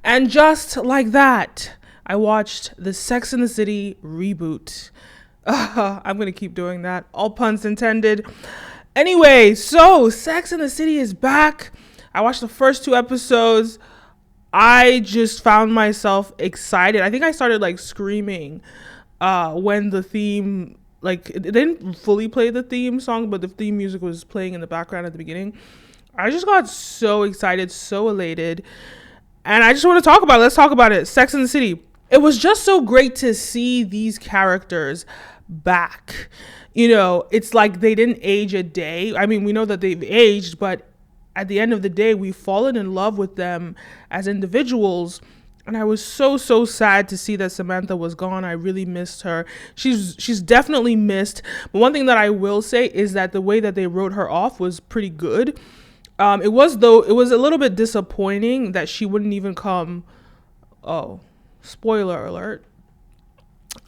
And just like that, I watched the Sex and the City reboot. I'm going to keep doing that. All puns intended. Anyway, so Sex and the City is back. I watched the first 2 episodes. I just found myself excited. I think I started like screaming when the theme, like, it didn't fully play the theme song, but the theme music was playing in the background at the beginning. I just got so excited, so elated. And I just want to talk about it. Let's talk about it. Sex and the City. It was just so great to see these characters back. You know, it's like they didn't age a day. I mean, we know that they've aged, but at the end of the day, we've fallen in love with them as individuals. And I was so sad to see that Samantha was gone. I really missed her. She's definitely missed. But one thing that I will say is that the way that they wrote her off was pretty good. It was a little bit disappointing that she wouldn't even come. Oh, spoiler alert.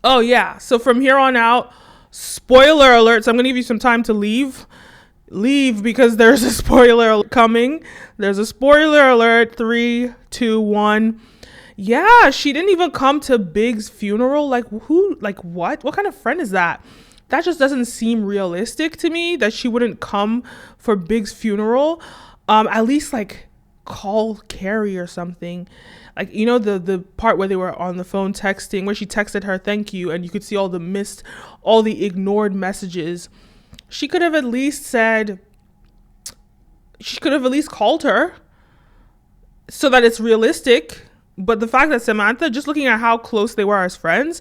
Oh yeah. So from here on out, spoiler alert. So I'm going to give you some time to leave because there's a spoiler coming. There's a spoiler alert. 3, 2, 1. Yeah, she didn't even come to Big's funeral. Like, who? Like, what? What kind of friend is that? That just doesn't seem realistic to me, that she wouldn't come for Big's funeral. At least like call Carrie or something. Like, you know, the part where they were on the phone texting, where she texted her thank you, and you could see all the ignored messages. She could have at least called her so that it's realistic. But the fact that Samantha, just looking at how close they were as friends,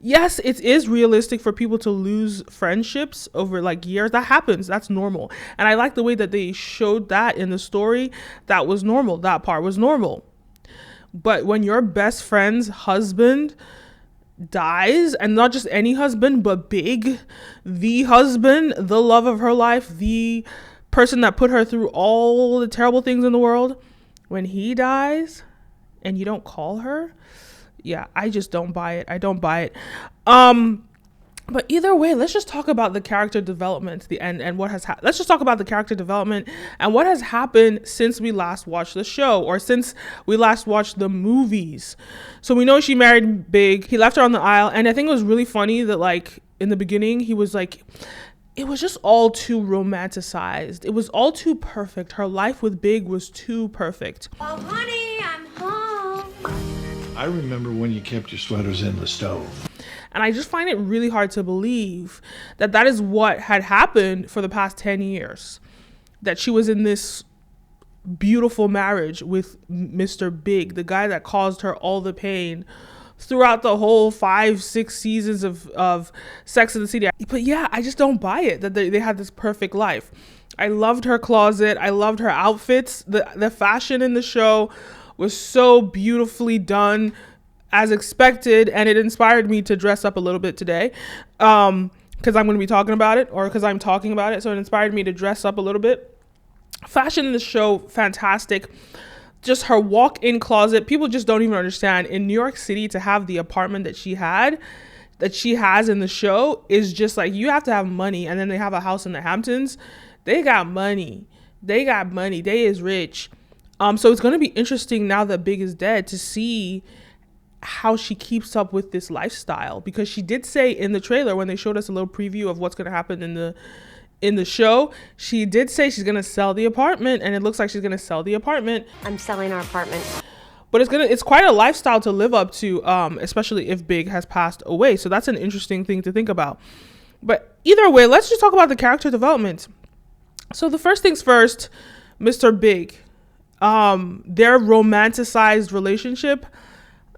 yes, it is realistic for people to lose friendships over like years. That happens. That's normal. And I like the way that they showed that in the story. That was normal. That part was normal. But when your best friend's husband dies, and not just any husband, but Big, the husband, the love of her life, the person that put her through all the terrible things in the world, when he dies and you don't call her, yeah, I just don't buy it. I don't buy it. But either way, let's just talk about the character development, and what has happened. Let's just talk about the character development and what has happened since we last watched the show, or since we last watched the movies. So we know she married Big. He left her on the aisle, and I think it was really funny that, like, in the beginning, he was like, it was just all too romanticized. It was all too perfect. Her life with Big was too perfect. Oh, honey, I'm home. I remember when you kept your sweaters in the stove. And I just find it really hard to believe that that is what had happened for the past 10 years. That she was in this beautiful marriage with Mr. Big, the guy that caused her all the pain throughout the whole 5-6 seasons of Sex and the City. But yeah, I just don't buy it that they had this perfect life. I loved her closet. I loved her outfits. The fashion in the show was so beautifully done, as expected, and it inspired me to dress up a little bit today, because I'm going to be talking about it, or because I'm talking about it, so it inspired me to dress up a little bit. Fashion in the show, fantastic. Just her walk-in closet, people just don't even understand. In New York City, to have the apartment that she has in the show, is just like, you have to have money. And then they have a house in the Hamptons. They got money. They is rich. So it's going to be interesting now that Big is dead to see how she keeps up with this lifestyle, because she did say in the trailer, when they showed us a little preview of what's going to happen in the show, she did say she's going to sell the apartment, and it looks like she's going to sell the apartment. I'm selling our apartment. But it's quite a lifestyle to live up to, especially if Big has passed away. So that's an interesting thing to think about. But either way, let's just talk about the character development. So the first things first, Mr. Big, their romanticized relationship,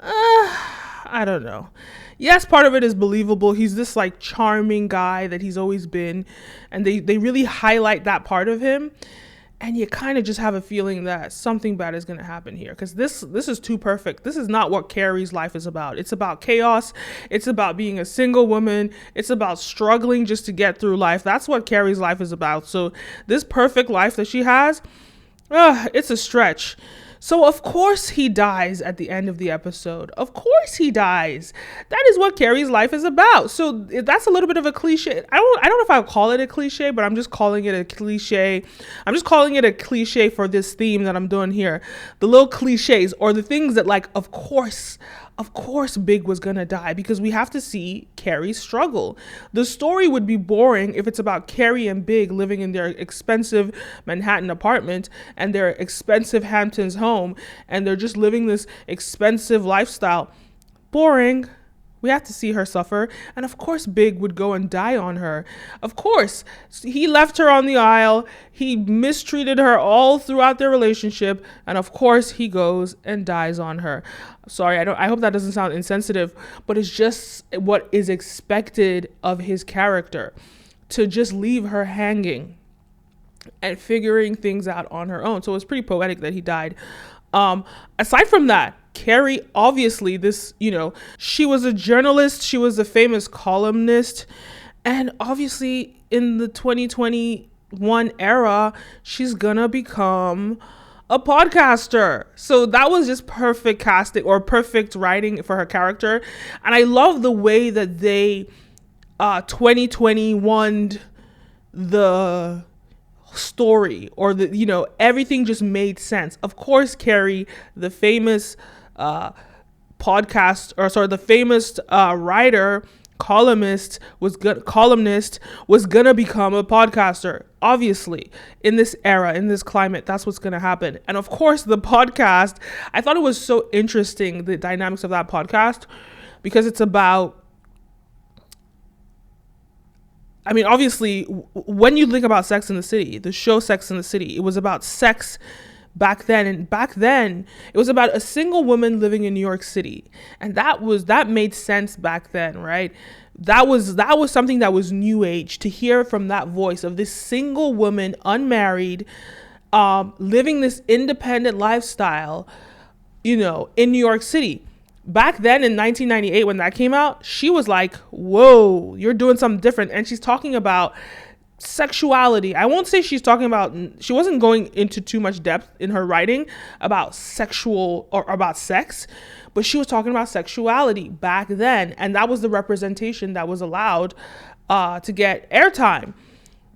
I don't know. Yes, part of it is believable. He's this like charming guy that he's always been, and they really highlight that part of him, and you kind of just have a feeling that something bad is going to happen here, because this is too perfect. This is not what Carrie's life is about. It's about chaos. It's about being a single woman. It's about struggling just to get through life. That's what Carrie's life is about. So this perfect life that she has, it's a stretch. So of course he dies at the end of the episode. Of course he dies. That is what Carrie's life is about. So that's a little bit of a cliche. I don't know if I'll call it a cliche, but I'm just calling it a cliche. I'm just calling it a cliche for this theme that I'm doing here. The little cliches, or the things that, like, of course Big was gonna die, because we have to see Carrie struggle. The story would be boring if it's about Carrie and Big living in their expensive Manhattan apartment and their expensive Hamptons home, and they're just living this expensive lifestyle. Boring. We have to see her suffer. And of course, Big would go and die on her. Of course, he left her on the aisle. He mistreated her all throughout their relationship. And of course, he goes and dies on her. Sorry, I hope that doesn't sound insensitive, but it's just what is expected of his character, to just leave her hanging and figuring things out on her own. So it's pretty poetic that he died. Aside from that, Carrie, obviously, she was a journalist, she was a famous columnist, and obviously in the 2021 era, she's gonna become a podcaster. So that was just perfect casting, or perfect writing for her character. And I love the way that they 2021'd the story, or everything just made sense. Of course, Carrie, the famous the famous writer, columnist was gonna become a podcaster. Obviously, in this era, in this climate, that's what's gonna happen. And of course, the podcast, I thought it was so interesting, the dynamics of that podcast, because it's about, I mean, obviously, when you think about Sex and the City, the show Sex and the City, it was about sex back then. And back then, it was about a single woman living in New York City. And that made sense back then, right? That was something that was new age, to hear from that voice of this single woman, unmarried, living this independent lifestyle, in New York City. Back then in 1998, when that came out, she was like, whoa, you're doing something different. And she's talking about sexuality. I won't say she wasn't going into too much depth in her writing about sexual or about sex, but she was talking about sexuality back then. And that was the representation that was allowed to get airtime.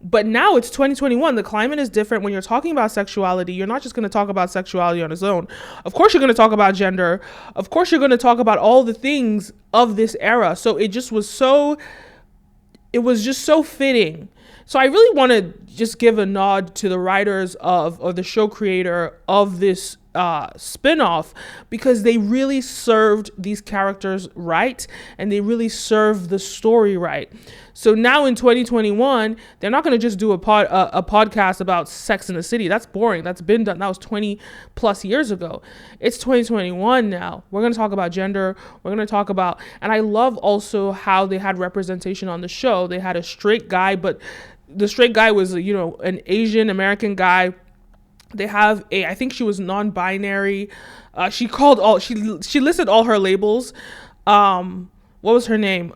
But now it's 2021. The climate is different. When you're talking about sexuality, you're not just going to talk about sexuality on its own. Of course, you're going to talk about gender. Of course, you're going to talk about all the things of this era. So it was just so fitting. So I really want to just give a nod to the writers of the show creator of this spinoff, because they really served these characters right, and they really served the story right. So now in 2021, they're not going to just do a podcast about Sex in the City. That's boring. That's been done. That was 20 plus years ago. It's 2021 now. We're going to talk about gender. We're going to talk about, and I love also how they had representation on the show. They had a straight guy, but the straight guy was, an Asian American guy. They have I think she was non-binary. She listed all her labels. What was her name?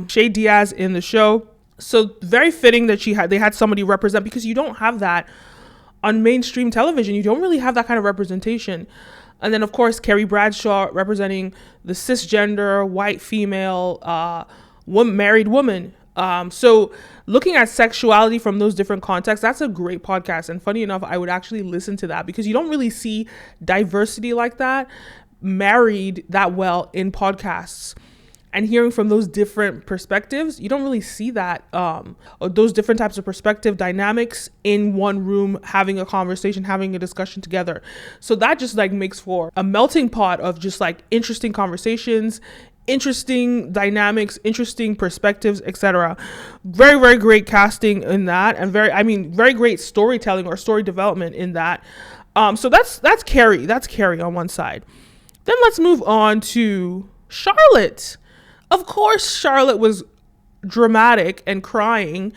Shay Diaz in the show. So very fitting that they had somebody represent, because you don't have that on mainstream television. You don't really have that kind of representation. And then of course, Carrie Bradshaw representing the cisgender, white female, married woman. So looking at sexuality from those different contexts, that's a great podcast. And funny enough, I would actually listen to that, because you don't really see diversity like that married that well in podcasts. And hearing from those different perspectives, you don't really see that, or those different types of perspective dynamics in one room, having a conversation, having a discussion together. So that just makes for a melting pot of just interesting conversations, interesting dynamics, interesting perspectives, etc. Very, very great casting in that, and very great storytelling or story development in that. So that's Carrie. That's Carrie on one side. Then let's move on to Charlotte. Of course, Charlotte was dramatic and crying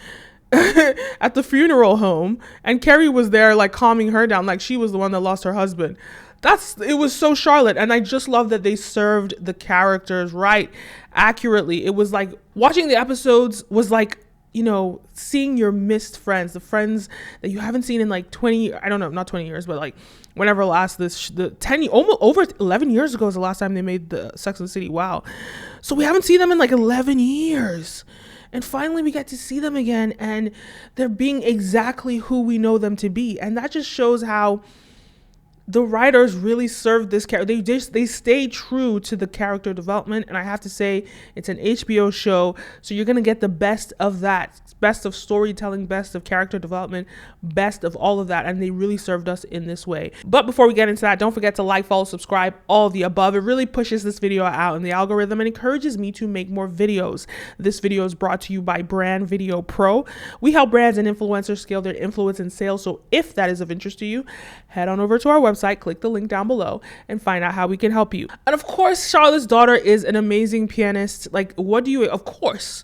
at the funeral home, and Carrie was there calming her down, she was the one that lost her husband. It was so Charlotte. And I just love that they served the characters right, accurately. It was watching the episodes was seeing your missed friends, the friends that you haven't seen in 20, I don't know, not 20 years, but whenever last the 10 almost over 11 years ago is the last time they made the Sex and the City. Wow. So we haven't seen them in like 11 years. And finally we get to see them again, and they're being exactly who we know them to be. And that just shows how the writers really served this character. They stay true to the character development, and I have to say it's an HBO show, so you're gonna get the best of that, best of storytelling, best of character development, best of all of that, and they really served us in this way. But before we get into that, don't forget to like, follow, subscribe, all of the above. It really pushes this video out in the algorithm and encourages me to make more videos. This video is brought to you by Brand Video Pro. We help brands and influencers scale their influence and sales, so if that is of interest to you, head on over to our website, click the link down below, and find out how we can help you. And of course, Charlotte's daughter is an amazing pianist. Like, what do you, of course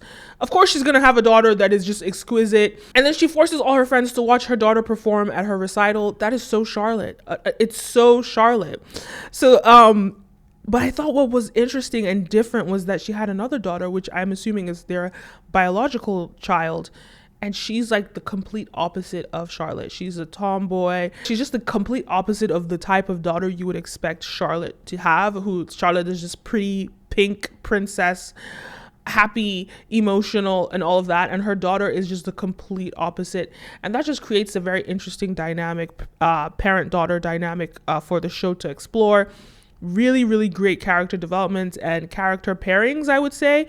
she's gonna have a daughter that is just exquisite, and then she forces all her friends to watch her daughter perform at her recital. That is so Charlotte. It's so Charlotte. So but I thought what was interesting and different was that she had another daughter, which I'm assuming is their biological child. And she's like the complete opposite of Charlotte. She's a tomboy. She's just the complete opposite of the type of daughter you would expect Charlotte to have. Who Charlotte is just pretty pink princess, happy, emotional, and all of that. And her daughter is just the complete opposite. And that just creates a very interesting dynamic, parent-daughter dynamic for the show to explore. Really, really great character development and character pairings, I would say.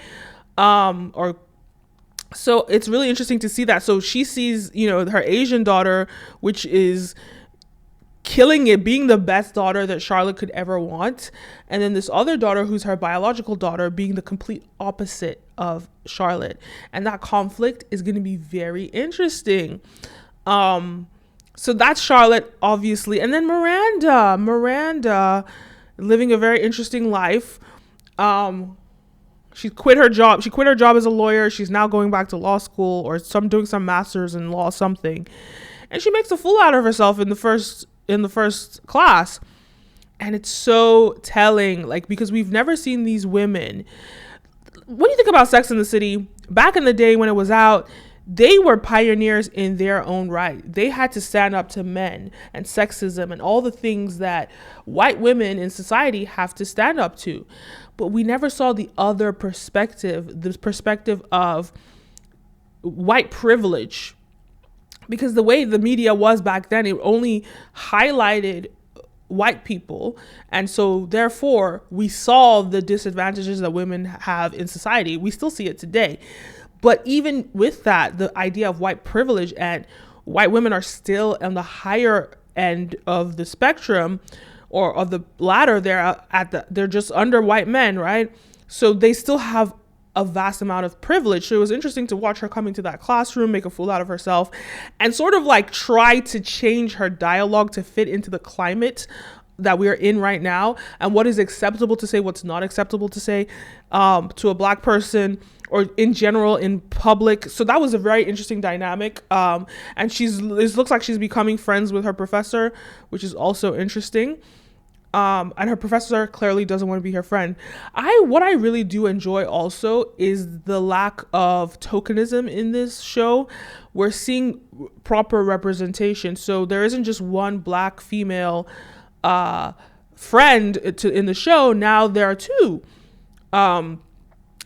So it's really interesting to see that. So she sees, her Asian daughter, which is killing it, being the best daughter that Charlotte could ever want. And then this other daughter, who's her biological daughter, being the complete opposite of Charlotte. And that conflict is going to be very interesting. So that's Charlotte, obviously. And then Miranda living a very interesting life. She quit her job. She quit her job as a lawyer. She's now going back to law school or doing some master's in law something. And she makes a fool out of herself in the first class. And it's so telling, like, because we've never seen these women. What do you think about Sex and the City? Back in the day when it was out, they were pioneers in their own right. They had to stand up to men and sexism and all the things that white women in society have to stand up to. But we never saw the other perspective, the perspective of white privilege. Because the way the media was back then, it only highlighted white people. And so therefore, we saw the disadvantages that women have in society. We still see it today. But even with that, the idea of white privilege, and white women are still on the higher end of the spectrum or of the ladder. They're just under white men, right? So they still have a vast amount of privilege. So it was interesting to watch her come into that classroom, make a fool out of herself, and sort of like try to change her dialogue to fit into the climate that we are in right now, and what is acceptable to say, what's not acceptable to say to a Black person, or in general in public. So that was a very interesting dynamic. And it looks like she's becoming friends with her professor, which is also interesting. And her professor clearly doesn't want to be her friend. What I really do enjoy also is the lack of tokenism in this show. We're seeing proper representation. So there isn't just one Black female friend in the show. Now there are two.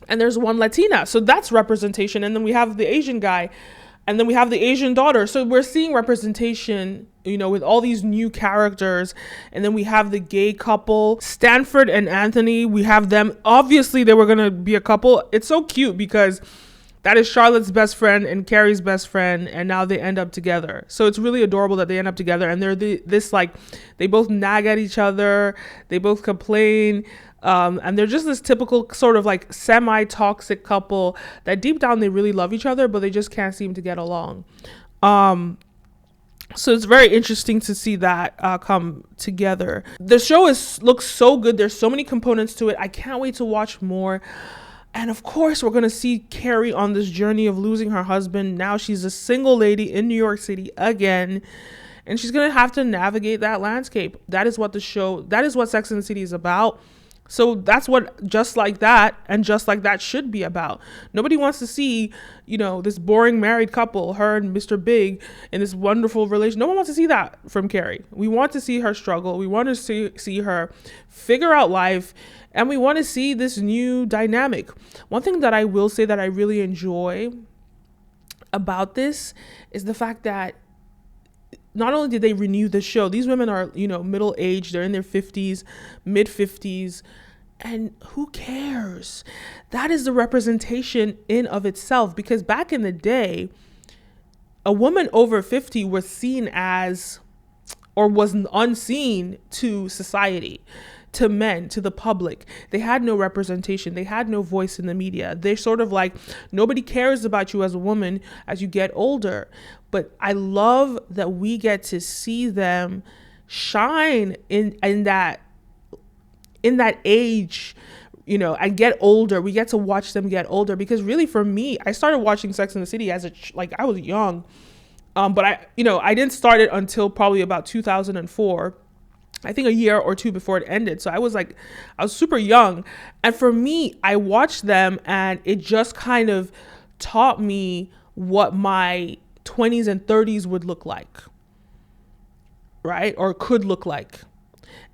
And there's one Latina. So that's representation. And then we have the Asian guy. And then we have the Asian daughter. So we're seeing representation, with all these new characters. And then we have the gay couple, Stanford and Anthony. We have them. Obviously, they were going to be a couple. It's so cute because that is Charlotte's best friend and Carrie's best friend. And now they end up together. So it's really adorable that they end up together. And they're they both nag at each other. They both complain. And they're just this typical sort of like semi-toxic couple that deep down they really love each other, but they just can't seem to get along. So it's very interesting to see that come together. The show looks so good. There's so many components to it. I can't wait to watch more. And of course, we're going to see Carrie on this journey of losing her husband. Now she's a single lady in New York City again. And she's going to have to navigate that landscape. That is what Sex and the City is about. So that's what Just Like That and Just Like That should be about. Nobody wants to see, this boring married couple, her and Mr. Big, in this wonderful relation. No one wants to see that from Carrie. We want to see her struggle. We want to see her figure out life. And we want to see this new dynamic. One thing that I will say that I really enjoy about this is the fact that not only did they renew the show, these women are, middle aged, they're in their 50s, mid 50s, and who cares? That is the representation in of itself, because back in the day, a woman over 50 was seen as, or was unseen to society, to men, to the public. They had no representation. They had no voice in the media. They're sort of like, nobody cares about you as a woman as you get older. But I love that we get to see them shine in that age, and get older. We get to watch them get older, because really for me, I started watching Sex and the City as I was young. But I didn't start it until probably about 2004. I think a year or two before it ended. So I was super young. And for me, I watched them and it just kind of taught me what my 20s and 30s would look like, right? Or could look like.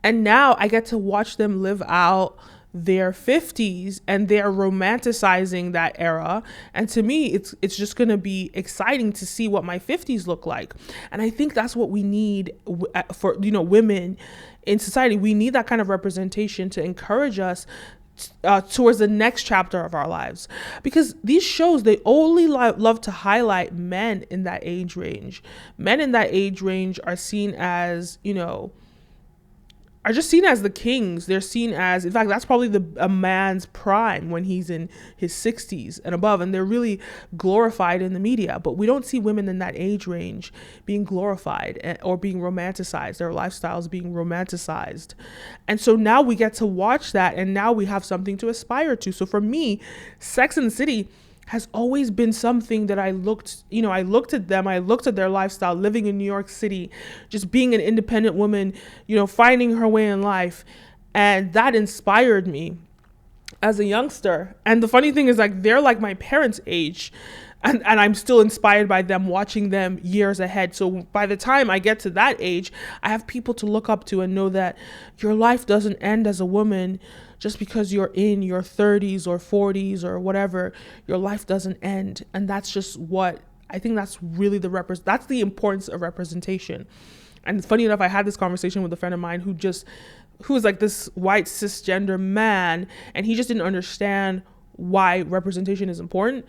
And now I get to watch them live out their 50s, and they're romanticizing that era. And to me, it's just going to be exciting to see what my 50s look like. And I think that's what we need for, women in society. We need that kind of representation to encourage us towards the next chapter of our lives, because these shows, they only love to highlight men in that age range. Men in that age range are seen as, are just seen as the kings. They're seen as, in fact, that's probably a man's prime, when he's in his 60s and above, and they're really glorified in the media. But we don't see women in that age range being glorified or being romanticized, their lifestyles being romanticized. And so now we get to watch that, and now we have something to aspire to. So for me, Sex and the City has always been something that I looked at them, I looked at their lifestyle, living in New York City, just being an independent woman, finding her way in life. And that inspired me as a youngster. And the funny thing is, they're like my parents' age, and I'm still inspired by them, watching them years ahead. So by the time I get to that age, I have people to look up to and know that your life doesn't end as a woman just because you're in your 30s or 40s or whatever. Your life doesn't end. And that's just what I think, that's really that's the importance of representation. And funny enough, I had this conversation with a friend of mine who was like this white cisgender man, and he just didn't understand why representation is important.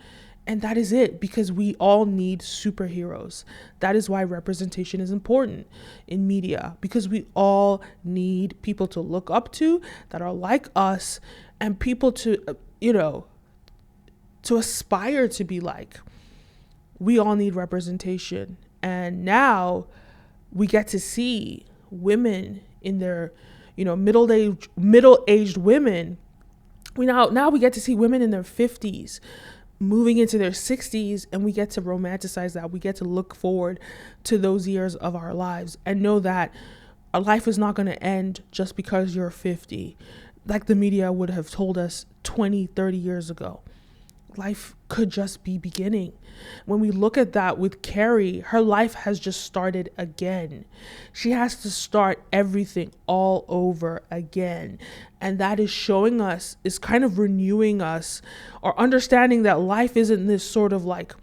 And that is it, because we all need superheroes. That is why representation is important in media, because we all need people to look up to that are like us, and people to, to aspire to be like. We all need representation. And now we get to see women in their, middle-aged women. Now we get to see women in their 50s moving into their 60s, and we get to romanticize that. We get to look forward to those years of our lives and know that our life is not going to end just because you're 50, like the media would have told us 20, 30 years ago. Life could just be beginning. When we look at that with Carrie, her life has just started again. She has to start everything all over again. And that is showing us, is kind of renewing us, or understanding that life isn't this sort of like,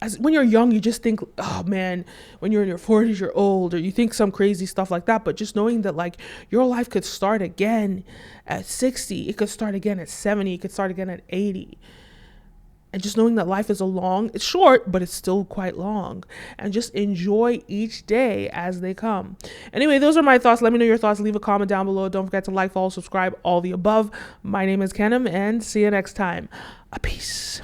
as when you're young, you just think, oh man, when you're in your 40s, you're old, or you think some crazy stuff like that. But just knowing that like your life could start again at 60, it could start again at 70, it could start again at 80. And just knowing that life is it's short, but it's still quite long. And just enjoy each day as they come. Anyway, those are my thoughts. Let me know your thoughts. Leave a comment down below. Don't forget to like, follow, subscribe, all the above. My name is Kenim, and see you next time. A peace.